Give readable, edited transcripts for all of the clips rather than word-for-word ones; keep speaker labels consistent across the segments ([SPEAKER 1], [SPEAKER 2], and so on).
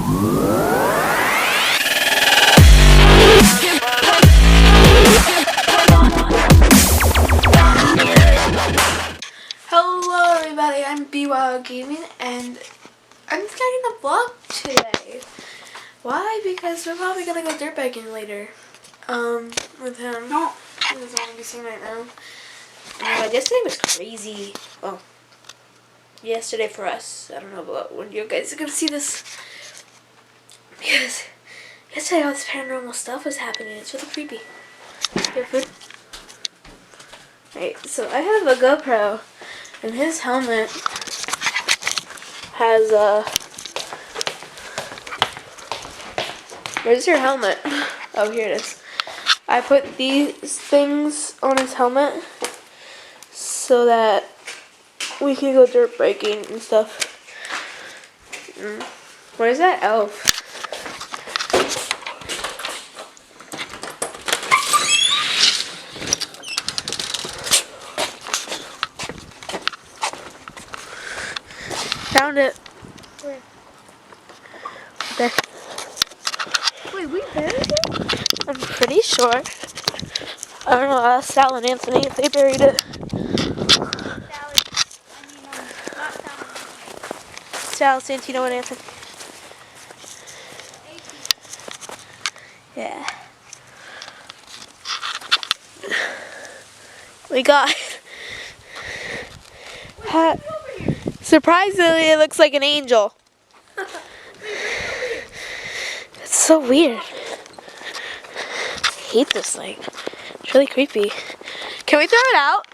[SPEAKER 1] Hello everybody, I'm BWild Gaming and I'm starting a vlog today. Why? Because we're probably gonna go dirt biking later. With him. No. He doesn't want to be seen right now. Yesterday was crazy. Well, yesterday for us. I don't know about when you guys are gonna see this. Because yesterday all this paranormal stuff was happening. It's really creepy. You have food? Alright, so I have a GoPro. And his helmet has where's your helmet? Oh, here it is. I put these things on his helmet so that we can go dirt biking and stuff. Where's that elf? Found it. Where? There. Wait, we buried it? I'm pretty sure. I don't know, ask Sal and Anthony if they buried it. Sal, Santino, and Anthony. Yeah. We got... Surprisingly, it looks like an angel. It's so weird. I hate this thing. It's really creepy. Can we throw it out?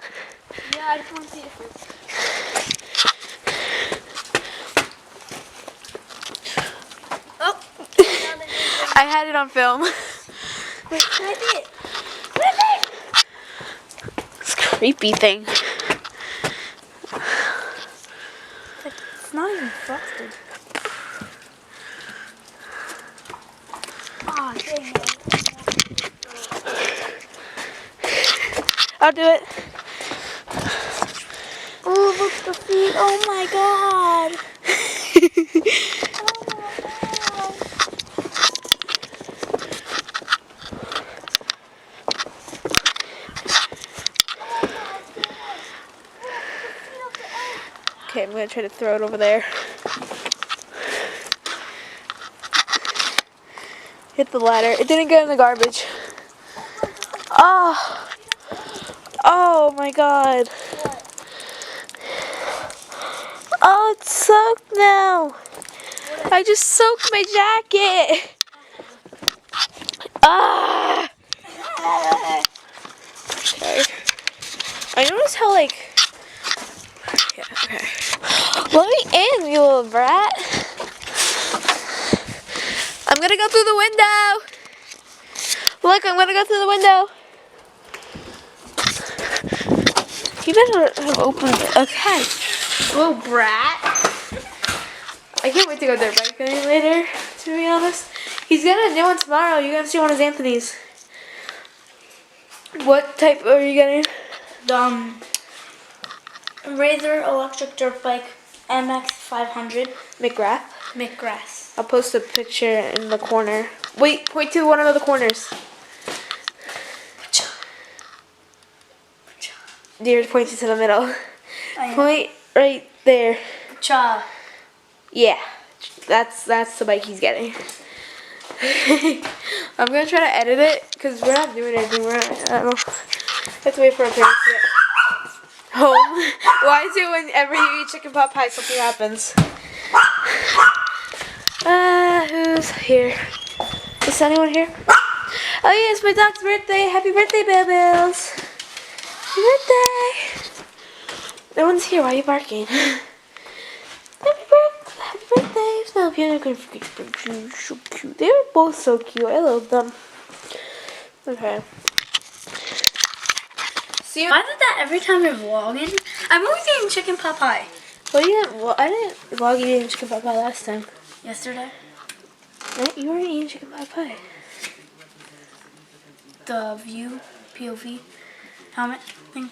[SPEAKER 2] Yeah, I just want to see it first.
[SPEAKER 1] Oh! I had it on film.
[SPEAKER 2] Wait, can I see it? What is it?
[SPEAKER 1] This creepy thing.
[SPEAKER 2] It's not even frosted. Oh, dang it.
[SPEAKER 1] I'll do it.
[SPEAKER 2] Oh, look at the feet. Oh my god.
[SPEAKER 1] Okay, I'm gonna try to throw it over there. Hit the ladder. It didn't get in the garbage. Oh! Oh my god. Oh, it's soaked now. I just soaked my jacket. Ah! Okay. I noticed how like... Yeah, okay. Let me in, you little brat. I'm gonna go through the window. Look, I'm gonna go through the window. You better have opened it. Okay. Little brat. I can't wait to go dirt biking later, to be honest. He's gonna do one tomorrow. You're gonna see one of Anthony's. What type are you getting?
[SPEAKER 2] Razor electric dirt bike MX 500
[SPEAKER 1] McGrath. I'll post a picture in the corner. Wait, point to one of the corners. You're pointing to the middle. Point right there.
[SPEAKER 2] Cha.
[SPEAKER 1] Yeah, that's the bike he's getting. I'm gonna try to edit it because we're not doing anything. I don't know. Let's wait for a parents to get home. Why is it whenever you eat chicken pot pie something happens? Who's here? Is anyone here? Oh yeah, it's my dog's birthday. Happy birthday, Bubbles. Happy birthday. No one's here. Why are you barking? Happy birthday. Smell beautiful. So cute. They were both so cute. I love them. Okay.
[SPEAKER 2] See, why did that every time you're vlogging? I'm always eating chicken pot pie.
[SPEAKER 1] Well, I didn't vlog you eating chicken pot pie last time.
[SPEAKER 2] Yesterday?
[SPEAKER 1] Right? You weren't eating chicken pot pie.
[SPEAKER 2] The view, POV, helmet thing.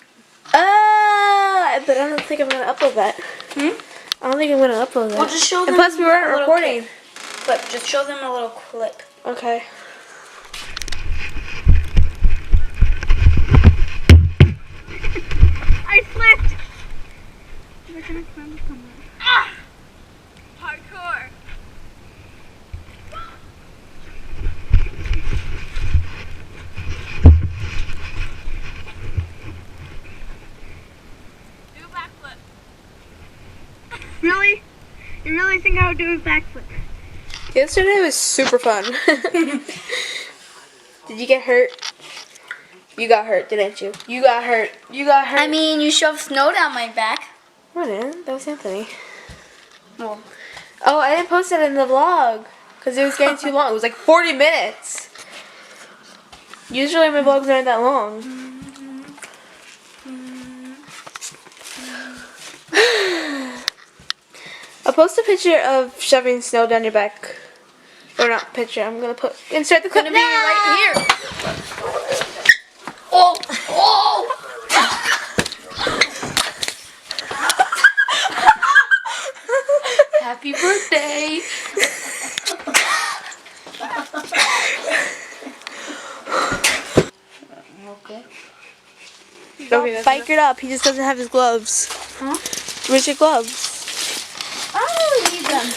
[SPEAKER 1] But I don't think I'm gonna upload that. I don't think I'm gonna upload that.
[SPEAKER 2] Well, just show them.
[SPEAKER 1] And plus, we weren't recording.
[SPEAKER 2] clip. Just show them a little clip.
[SPEAKER 1] Okay.
[SPEAKER 2] I slipped. Ah! Hardcore. Do a backflip. Really? You really think I would do a backflip?
[SPEAKER 1] Yesterday was super fun. Did you get hurt? You got hurt, didn't you? You got hurt. You got hurt.
[SPEAKER 2] I mean, you shoved snow down my back.
[SPEAKER 1] I didn't. That was Anthony.
[SPEAKER 2] Well,
[SPEAKER 1] Oh, I didn't post it in the vlog because it was getting too long. It was like 40 minutes. Usually my vlogs aren't that long. I'll post a picture of shoving snow down your back. Or not picture. I'm gonna insert the clip
[SPEAKER 2] gonna be right here. Oh! Oh! Happy birthday! Okay.
[SPEAKER 1] Okay, biker up. He just doesn't have his gloves.
[SPEAKER 2] Huh?
[SPEAKER 1] Where's your gloves?
[SPEAKER 2] I don't really need them.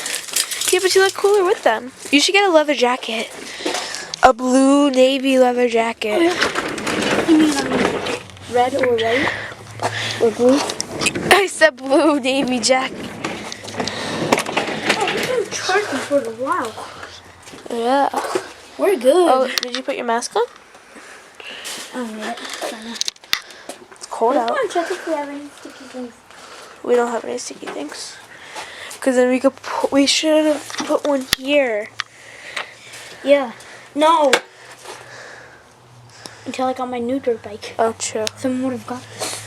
[SPEAKER 1] Yeah, but you look cooler with them. You should get a leather jacket. A blue navy leather jacket.
[SPEAKER 2] You mean red or white? Or blue?
[SPEAKER 1] I said blue navy jacket.
[SPEAKER 2] Oh, we've been charging for a while.
[SPEAKER 1] Yeah.
[SPEAKER 2] We're good.
[SPEAKER 1] Oh, did you put your mask on?
[SPEAKER 2] Alright.
[SPEAKER 1] It's cold out.
[SPEAKER 2] Come on, check if we have any sticky things.
[SPEAKER 1] We don't have any sticky things. Because then we should have put one here.
[SPEAKER 2] Yeah. No. Until I got my new dirt bike.
[SPEAKER 1] Oh, true.
[SPEAKER 2] Someone would have got this.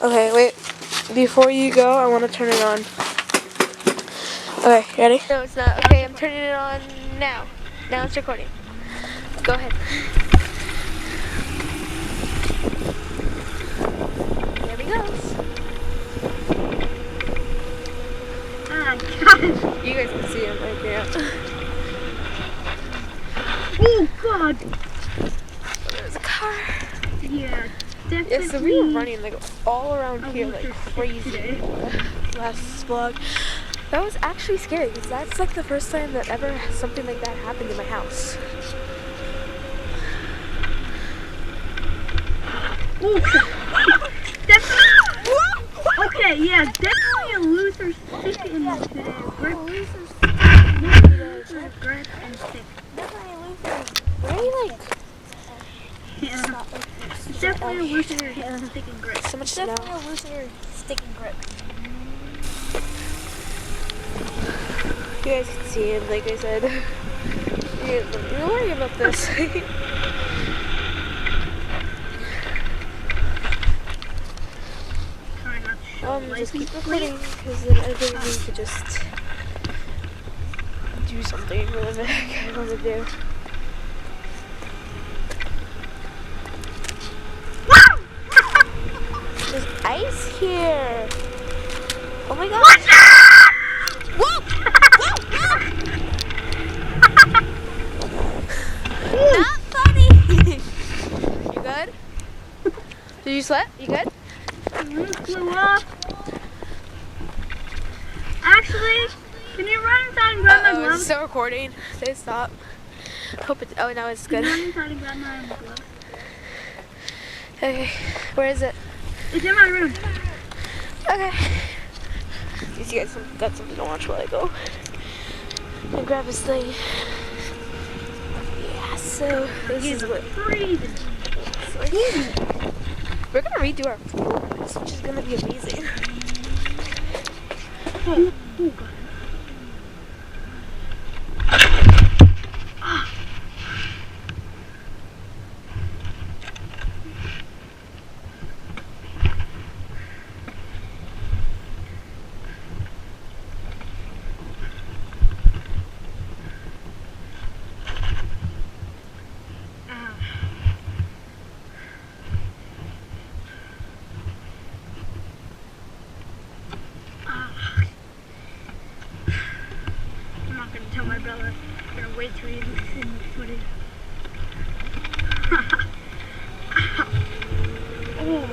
[SPEAKER 1] Okay, wait. Before you go, I want to turn it on. Okay, ready? No, it's not. Okay, I'm turning it on now. Now it's recording. Go ahead. There we go.
[SPEAKER 2] Oh, God.
[SPEAKER 1] You guys can see him right there.
[SPEAKER 2] Oh, God.
[SPEAKER 1] There's a car.
[SPEAKER 2] Yeah, definitely.
[SPEAKER 1] Yeah, so we were running like all around here like crazy. Last vlog. That was actually scary because that's like the first time that ever something like that happened in my house.
[SPEAKER 2] Oh, definitely. Okay, yeah, definitely a loser stick in the grip. Loser grip and stick.
[SPEAKER 1] Definitely a loser. Very like.
[SPEAKER 2] Yeah. It's definitely a loser stick and grip.
[SPEAKER 1] So much snow.
[SPEAKER 2] Definitely a looser stick and grip.
[SPEAKER 1] You guys can see him, like I said. You're worried about this. Just keep recording because then I really need to just do something really big I want to do. There's ice here. Oh my god. Whoa! Whoa! Not funny. You good? Did you slip? You good?
[SPEAKER 2] Blew up. Actually, can you run inside and grab my
[SPEAKER 1] It's
[SPEAKER 2] gloves?
[SPEAKER 1] still recording. Say stop. Hope it. Oh, now it's good.
[SPEAKER 2] Can you run inside and grab my gloves?
[SPEAKER 1] Okay, where is it?
[SPEAKER 2] It's in my room.
[SPEAKER 1] Okay. You guys got something to watch while I go and grab his thing. Yeah. So this is what
[SPEAKER 2] Freezing.
[SPEAKER 1] we're gonna redo our floors, which is gonna be amazing.
[SPEAKER 2] Oh, God. actually in the footage. Oh,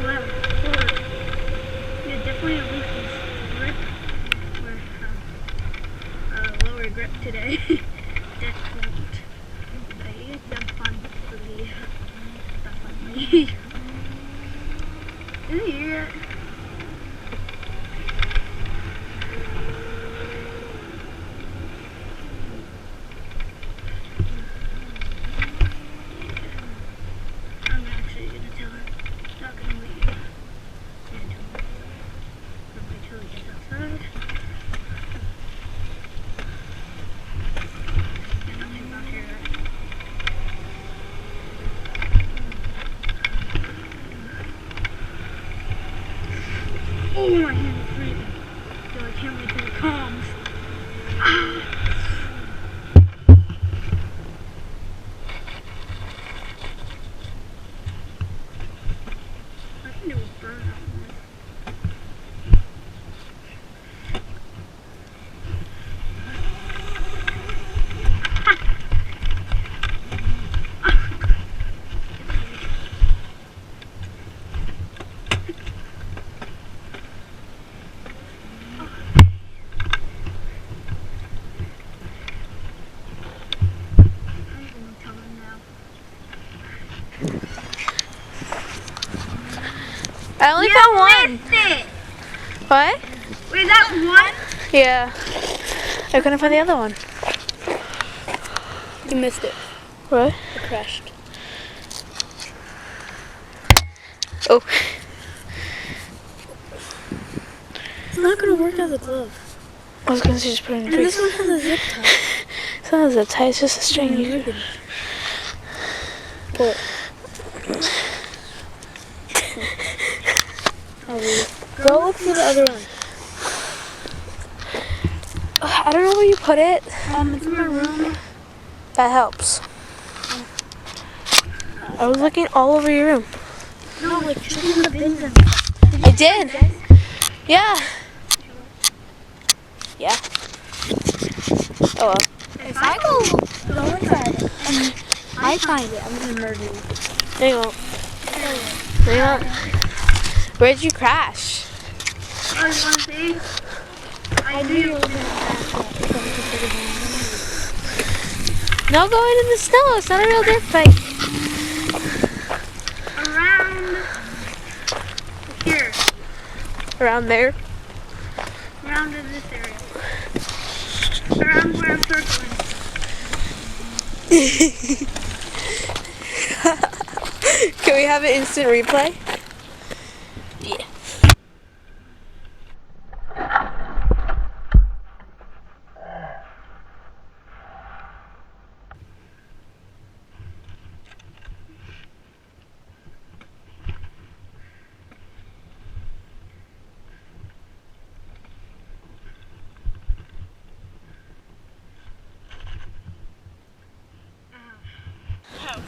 [SPEAKER 2] wow. Yeah, definitely a loose grip. Or lower grip today. Definitely. But it's fun for me. That's fun for me. Is it here yet? I'm actually gonna tell her. Not gonna wait. Yeah, gonna wait till he gets outside. Yeah, nothing about here, right? Oh, my hand is freezing. So I can't wait till it calms. I can do a burnout on this.
[SPEAKER 1] I only found one.
[SPEAKER 2] Missed it.
[SPEAKER 1] What?
[SPEAKER 2] Wait, is that one?
[SPEAKER 1] Yeah. I couldn't find the other one.
[SPEAKER 2] You missed it.
[SPEAKER 1] What?
[SPEAKER 2] It crashed.
[SPEAKER 1] Oh.
[SPEAKER 2] It's not gonna work as a glove.
[SPEAKER 1] I was gonna say just put it in
[SPEAKER 2] And
[SPEAKER 1] your
[SPEAKER 2] this
[SPEAKER 1] face.
[SPEAKER 2] one has a zip tie.
[SPEAKER 1] It's not a zip tie, it's just a string. You can...
[SPEAKER 2] Pull it. Go look for the other one.
[SPEAKER 1] I don't know where you put it.
[SPEAKER 2] It's in my room.
[SPEAKER 1] That helps. I was looking all over your room.
[SPEAKER 2] No, like check in the bins and
[SPEAKER 1] I did. Yeah. Yeah. Oh well.
[SPEAKER 2] if I go inside and I find it, I'm gonna murder you.
[SPEAKER 1] There you go. There you go. Where'd you crash?
[SPEAKER 2] Oh, you wanna see? I knew you were gonna crash
[SPEAKER 1] No going in the snow. It's not a real dirt bike.
[SPEAKER 2] around here.
[SPEAKER 1] Around there.
[SPEAKER 2] Around in this area. Around where I'm circling.
[SPEAKER 1] Can we have an instant replay? Yeah.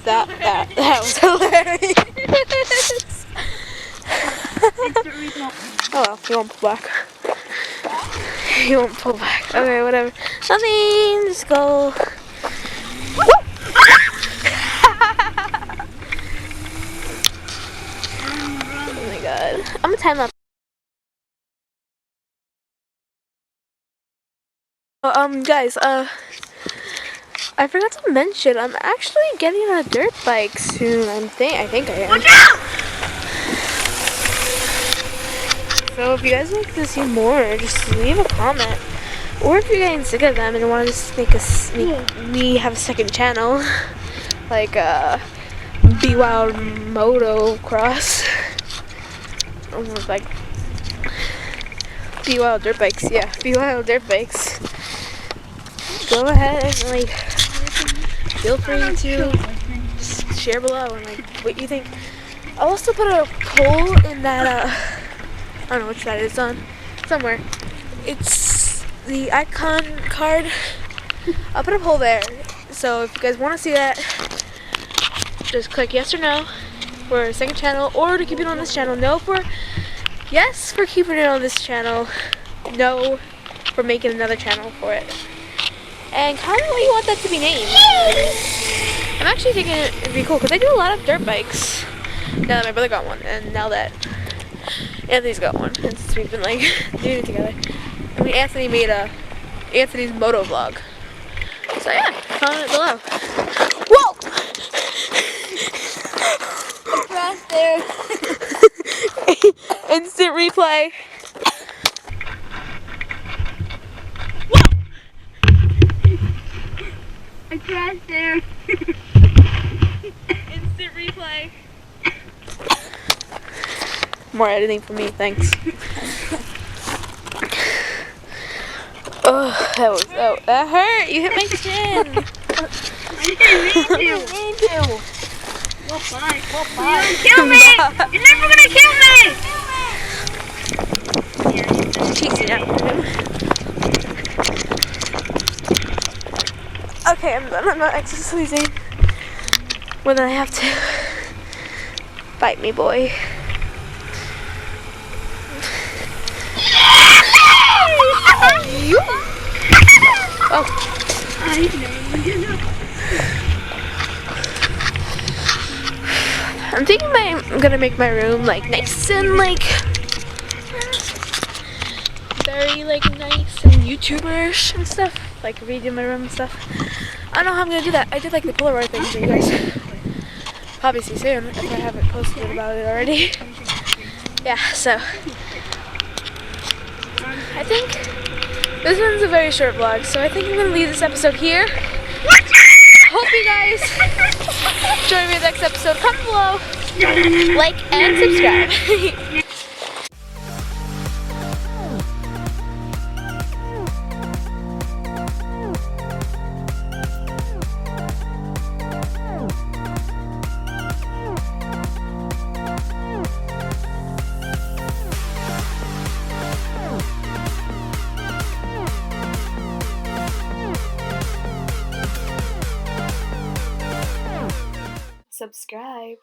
[SPEAKER 1] That was hilarious. Oh well, he won't pull back. He won't pull back. Okay, whatever. Nothing, just go. Oh my god. I'm gonna time lapse. Guys, I forgot to mention, I'm actually getting a dirt bike soon. I think I am.
[SPEAKER 2] Watch out!
[SPEAKER 1] So if you guys would like to see more, just leave a comment. Or if you're getting sick of them and want to just make me have a second channel, like Be Wild Motocross, or like Be Wild Dirt Bikes. Yeah, Be Wild Dirt Bikes. Go ahead and like feel free to just share below and like what you think. I'll also put a poll in that I don't know which side it's on, somewhere. It's the icon card. I'll put a poll there. So if you guys want to see that, just click yes or no for a second channel, or to keep it on this channel. No for yes for keeping it on this channel. No for making another channel for it. and comment what you want that to be named. I'm actually thinking it'd be cool because I do a lot of dirt bikes. Now that my brother got one, and now that Anthony's got one, and since we've been like doing it together. I mean, Anthony made Anthony's moto vlog. So yeah, comment below. Whoa!
[SPEAKER 2] Crashed there.
[SPEAKER 1] Instant replay.
[SPEAKER 2] I crashed there.
[SPEAKER 1] Instant replay. More editing for me, thanks. Oh, that hurt. You hit my chin.
[SPEAKER 2] I didn't mean to. Well, bye. Well, bye. Kill me! You're never gonna kill me!
[SPEAKER 1] Cheesing after him. Okay, I'm done. I'm not exercising more than I have to. Bite me, boy. Oh.
[SPEAKER 2] I know.
[SPEAKER 1] I'm thinking I'm gonna make my room like nice and like very like nice and YouTuberish and stuff. Like redo my room and stuff. I don't know how I'm gonna do that. I did like the Polaroid thing for you guys. Probably see soon if I haven't posted about it already. Yeah, so I think this one's a very short vlog, so I think I'm gonna leave this episode here. Hope you guys join me in the next episode. Comment below, like, and subscribe. Subscribe.